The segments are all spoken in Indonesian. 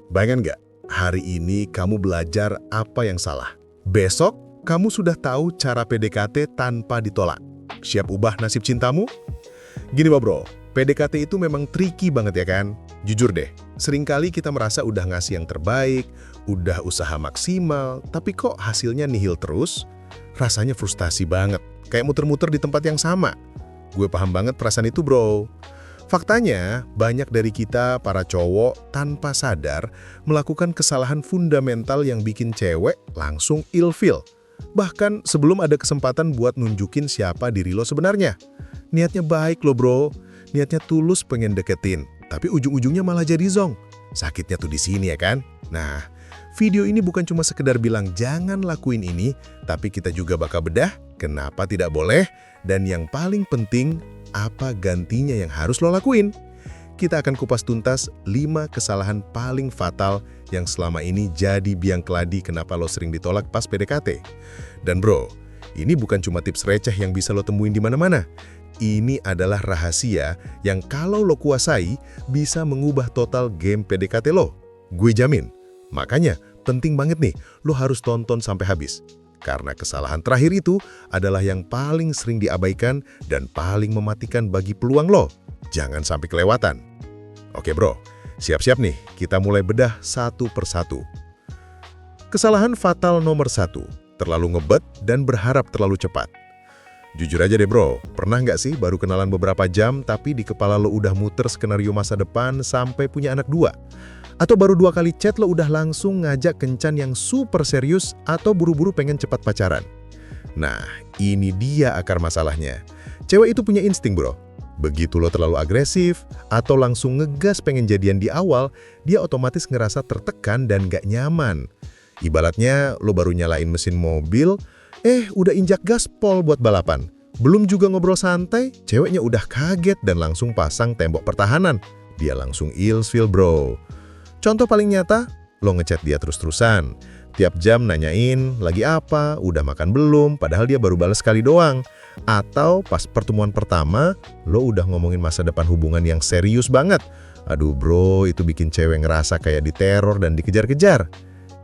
Bayangkan nggak, hari ini kamu belajar apa yang salah. Besok, kamu sudah tahu cara PDKT tanpa ditolak. Siap ubah nasib cintamu? Gini bro, PDKT itu memang tricky banget ya kan? Jujur deh, seringkali kita merasa udah ngasih yang terbaik, udah usaha maksimal, tapi kok hasilnya nihil terus? Rasanya frustasi banget, kayak muter-muter di tempat yang sama. Gue paham banget perasaan itu bro. Faktanya, banyak dari kita, para cowok, tanpa sadar melakukan kesalahan fundamental yang bikin cewek langsung ilfeel. Bahkan sebelum ada kesempatan buat nunjukin siapa diri lo sebenarnya. Niatnya baik lo bro, niatnya tulus pengen deketin, tapi ujung-ujungnya malah jadi zong. Sakitnya tuh di sini ya kan? Nah, video ini bukan cuma sekedar bilang jangan lakuin ini, tapi kita juga bakal bedah kenapa tidak boleh, dan yang paling penting, apa gantinya yang harus lo lakuin. Kita akan kupas tuntas 5 kesalahan paling fatal yang selama ini jadi biang keladi kenapa lo sering ditolak pas PDKT. Dan bro, ini bukan cuma tips receh yang bisa lo temuin di mana-mana. Ini adalah rahasia yang kalau lo kuasai bisa mengubah total game PDKT lo. Gue jamin. Makanya penting banget nih, lo harus tonton sampai habis. Karena kesalahan terakhir itu adalah yang paling sering diabaikan dan paling mematikan bagi peluang lo. Jangan sampai kelewatan. Oke bro, siap-siap nih, kita mulai bedah satu persatu. Kesalahan fatal nomor 1, terlalu ngebet dan berharap terlalu cepat. Jujur aja deh bro, pernah nggak sih baru kenalan beberapa jam tapi di kepala lo udah muter skenario masa depan sampai punya anak 2? Atau baru 2 kali chat lo udah langsung ngajak kencan yang super serius atau buru-buru pengen cepat pacaran? Nah, ini dia akar masalahnya. Cewek itu punya insting bro. Begitu lo terlalu agresif atau langsung ngegas pengen jadian di awal, dia otomatis ngerasa tertekan dan gak nyaman. Ibaratnya lo baru nyalain mesin mobil, udah injak gaspol buat balapan. Belum juga ngobrol santai, ceweknya udah kaget dan langsung pasang tembok pertahanan. Dia langsung ilfeel bro. Contoh paling nyata, lo ngechat dia terus-terusan. Tiap jam nanyain, lagi apa, udah makan belum, padahal dia baru balas sekali doang. Atau pas pertemuan pertama, lo udah ngomongin masa depan hubungan yang serius banget. Aduh bro, itu bikin cewek ngerasa kayak diteror dan dikejar-kejar.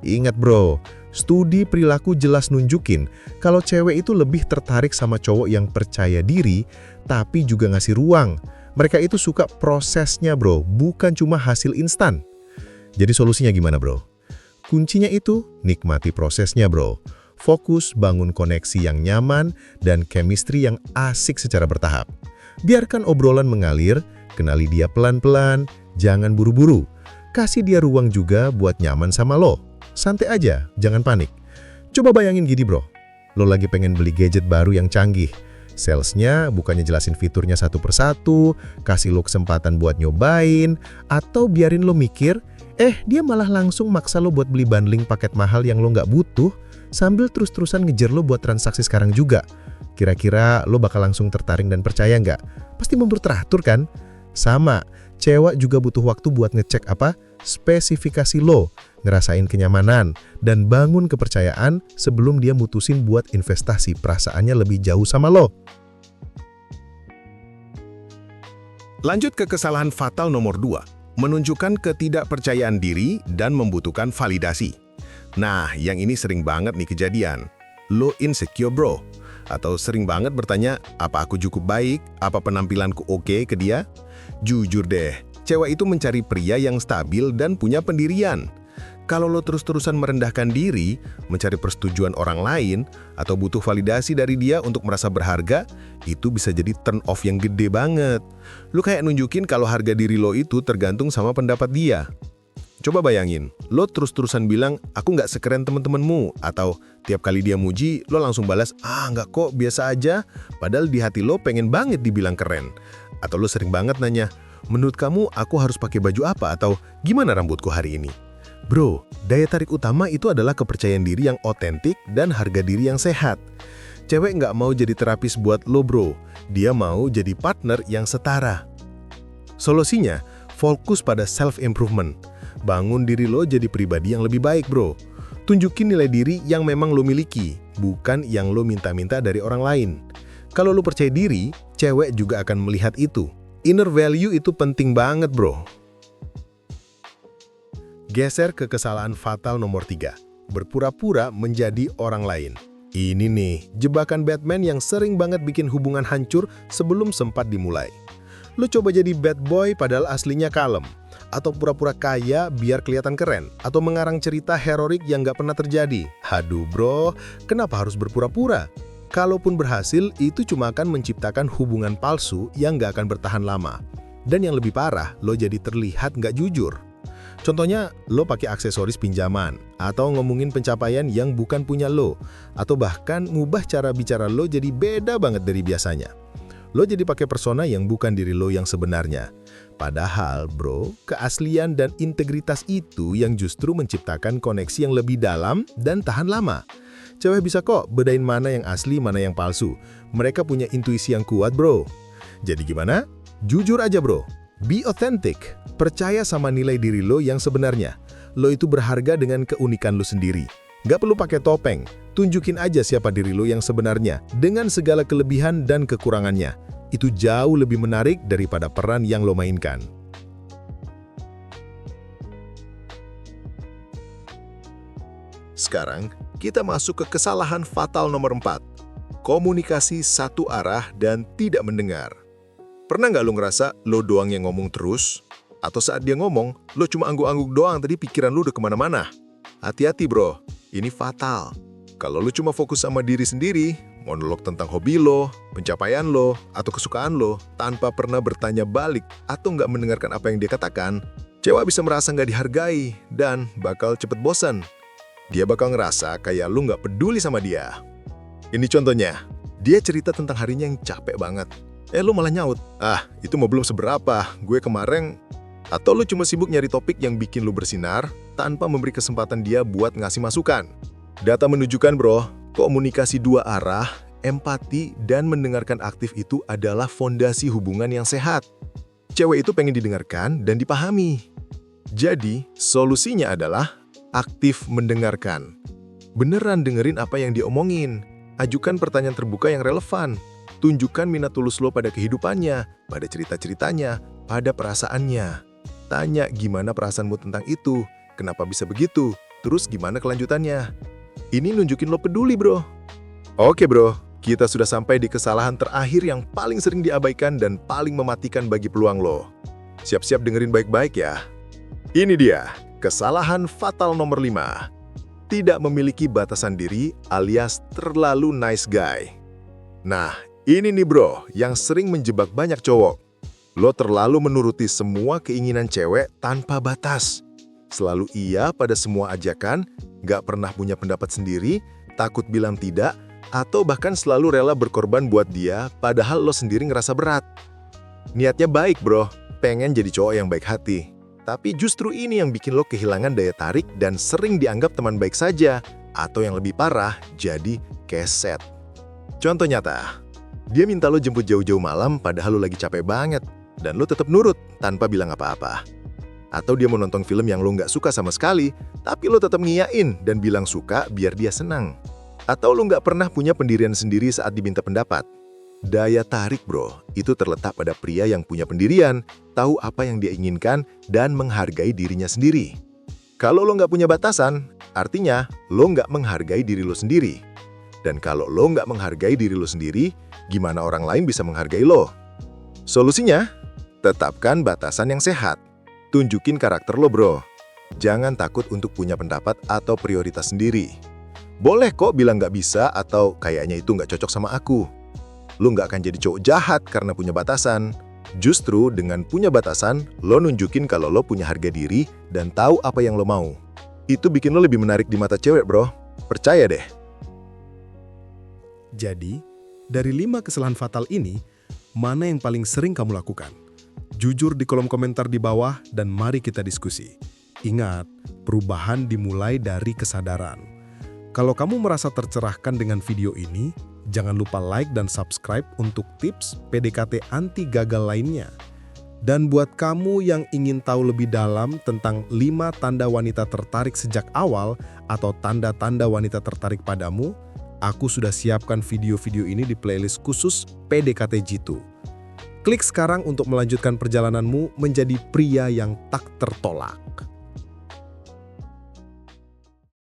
Ingat bro, studi perilaku jelas nunjukin kalau cewek itu lebih tertarik sama cowok yang percaya diri, tapi juga ngasih ruang. Mereka itu suka prosesnya bro, bukan cuma hasil instan. Jadi solusinya gimana bro? Kuncinya itu nikmati prosesnya bro. Fokus bangun koneksi yang nyaman dan chemistry yang asik secara bertahap. Biarkan obrolan mengalir, kenali dia pelan-pelan, jangan buru-buru. Kasih dia ruang juga buat nyaman sama lo. Santai aja, jangan panik. Coba bayangin gini bro, lo lagi pengen beli gadget baru yang canggih. Salesnya bukannya jelasin fiturnya satu persatu, kasih lo kesempatan buat nyobain, atau biarin lo mikir, dia malah langsung maksa lo buat beli bundling paket mahal yang lo nggak butuh, sambil terus-terusan ngejar lo buat transaksi sekarang juga. Kira-kira lo bakal langsung tertarik dan percaya nggak? Pasti mundur teratur kan? Sama, cewek juga butuh waktu buat ngecek spesifikasi lo, ngerasain kenyamanan, dan bangun kepercayaan sebelum dia mutusin buat investasi perasaannya lebih jauh sama lo. Lanjut ke kesalahan fatal nomor 2. Menunjukkan ketidakpercayaan diri dan membutuhkan validasi. Nah, yang ini sering banget nih kejadian. Lo insecure bro. Atau sering banget bertanya, apa aku cukup baik? Apa penampilanku oke ke dia? Jujur deh, cewek itu mencari pria yang stabil dan punya pendirian. Kalau lo terus-terusan merendahkan diri, mencari persetujuan orang lain, atau butuh validasi dari dia untuk merasa berharga, itu bisa jadi turn off yang gede banget. Lo kayak nunjukin kalau harga diri lo itu tergantung sama pendapat dia. Coba bayangin, lo terus-terusan bilang, aku nggak sekeren temen-temenmu, atau tiap kali dia muji, lo langsung balas, nggak kok, biasa aja, padahal di hati lo pengen banget dibilang keren. Atau lo sering banget nanya, menurut kamu aku harus pakai baju apa, atau gimana rambutku hari ini? Bro, daya tarik utama itu adalah kepercayaan diri yang otentik dan harga diri yang sehat. Cewek nggak mau jadi terapis buat lo bro, dia mau jadi partner yang setara. Solusinya, fokus pada self-improvement. Bangun diri lo jadi pribadi yang lebih baik bro. Tunjukin nilai diri yang memang lo miliki, bukan yang lo minta-minta dari orang lain. Kalau lo percaya diri, cewek juga akan melihat itu. Inner value itu penting banget bro. Geser ke kesalahan fatal nomor 3. Berpura-pura menjadi orang lain. Ini nih, jebakan Batman yang sering banget bikin hubungan hancur sebelum sempat dimulai. Lo coba jadi bad boy padahal aslinya kalem. Atau pura-pura kaya biar kelihatan keren. Atau mengarang cerita heroik yang gak pernah terjadi. Haduh bro, kenapa harus berpura-pura? Kalaupun berhasil, itu cuma akan menciptakan hubungan palsu yang gak akan bertahan lama. Dan yang lebih parah, lo jadi terlihat gak jujur. Contohnya, lo pakai aksesoris pinjaman, atau ngomongin pencapaian yang bukan punya lo, atau bahkan ngubah cara bicara lo jadi beda banget dari biasanya. Lo jadi pakai persona yang bukan diri lo yang sebenarnya. Padahal, bro, keaslian dan integritas itu yang justru menciptakan koneksi yang lebih dalam dan tahan lama. Cewek bisa kok bedain mana yang asli, mana yang palsu. Mereka punya intuisi yang kuat, bro. Jadi gimana? Jujur aja, bro. Be authentic. Percaya sama nilai diri lo yang sebenarnya. Lo itu berharga dengan keunikan lo sendiri. Gak perlu pakai topeng. Tunjukin aja siapa diri lo yang sebenarnya dengan segala kelebihan dan kekurangannya. Itu jauh lebih menarik daripada peran yang lo mainkan. Sekarang, kita masuk ke kesalahan fatal nomor 4. Komunikasi satu arah dan tidak mendengar. Pernah nggak lo ngerasa lo doang yang ngomong terus? Atau saat dia ngomong, lo cuma angguk-angguk doang, tadi pikiran lo udah kemana-mana? Hati-hati bro, ini fatal. Kalau lo cuma fokus sama diri sendiri, monolog tentang hobi lo, pencapaian lo, atau kesukaan lo, tanpa pernah bertanya balik atau nggak mendengarkan apa yang dia katakan, cewek bisa merasa nggak dihargai dan bakal cepet bosan. Dia bakal ngerasa kayak lo nggak peduli sama dia. Ini contohnya, dia cerita tentang harinya yang capek banget. Lo malah nyaut, itu mah belum seberapa, gue kemarin. Atau lo cuma sibuk nyari topik yang bikin lo bersinar, tanpa memberi kesempatan dia buat ngasih masukan. Data menunjukkan bro, komunikasi dua arah, empati, dan mendengarkan aktif itu adalah fondasi hubungan yang sehat. Cewek itu pengen didengarkan dan dipahami. Jadi, solusinya adalah aktif mendengarkan. Beneran dengerin apa yang diomongin. Ajukan pertanyaan terbuka yang relevan. Tunjukkan minat tulus lo pada kehidupannya, pada cerita-ceritanya, pada perasaannya. Tanya gimana perasaanmu tentang itu, kenapa bisa begitu, terus gimana kelanjutannya. Ini nunjukin lo peduli bro. Oke bro, kita sudah sampai di kesalahan terakhir yang paling sering diabaikan dan paling mematikan bagi peluang lo. Siap-siap dengerin baik-baik ya. Ini dia, kesalahan fatal nomor 5. Tidak memiliki batasan diri alias terlalu nice guy. Nah, ini nih bro, yang sering menjebak banyak cowok. Lo terlalu menuruti semua keinginan cewek tanpa batas. Selalu iya pada semua ajakan, gak pernah punya pendapat sendiri, takut bilang tidak, atau bahkan selalu rela berkorban buat dia, padahal lo sendiri ngerasa berat. Niatnya baik bro, pengen jadi cowok yang baik hati. Tapi justru ini yang bikin lo kehilangan daya tarik dan sering dianggap teman baik saja, atau yang lebih parah, jadi keset. Contoh nyata. Dia minta lo jemput jauh-jauh malam padahal lo lagi capek banget, dan lo tetap nurut tanpa bilang apa-apa. Atau dia mau nonton film yang lo nggak suka sama sekali, tapi lo tetap ngiyain dan bilang suka biar dia senang. Atau lo nggak pernah punya pendirian sendiri saat diminta pendapat. Daya tarik bro, itu terletak pada pria yang punya pendirian, tahu apa yang dia inginkan, dan menghargai dirinya sendiri. Kalau lo nggak punya batasan, artinya lo nggak menghargai diri lo sendiri. Dan kalau lo nggak menghargai diri lo sendiri, gimana orang lain bisa menghargai lo? Solusinya, tetapkan batasan yang sehat. Tunjukin karakter lo bro. Jangan takut untuk punya pendapat atau prioritas sendiri. Boleh kok bilang nggak bisa atau kayaknya itu nggak cocok sama aku. Lo nggak akan jadi cowok jahat karena punya batasan. Justru dengan punya batasan, lo nunjukin kalau lo punya harga diri dan tahu apa yang lo mau. Itu bikin lo lebih menarik di mata cewek bro. Percaya deh. Jadi, dari 5 kesalahan fatal ini, mana yang paling sering kamu lakukan? Jujur di kolom komentar di bawah dan mari kita diskusi. Ingat, perubahan dimulai dari kesadaran. Kalau kamu merasa tercerahkan dengan video ini, jangan lupa like dan subscribe untuk tips PDKT anti gagal lainnya. Dan buat kamu yang ingin tahu lebih dalam tentang 5 tanda wanita tertarik sejak awal atau tanda-tanda wanita tertarik padamu, aku sudah siapkan video-video ini di playlist khusus PDKT Jitu. Klik sekarang untuk melanjutkan perjalananmu menjadi pria yang tak tertolak.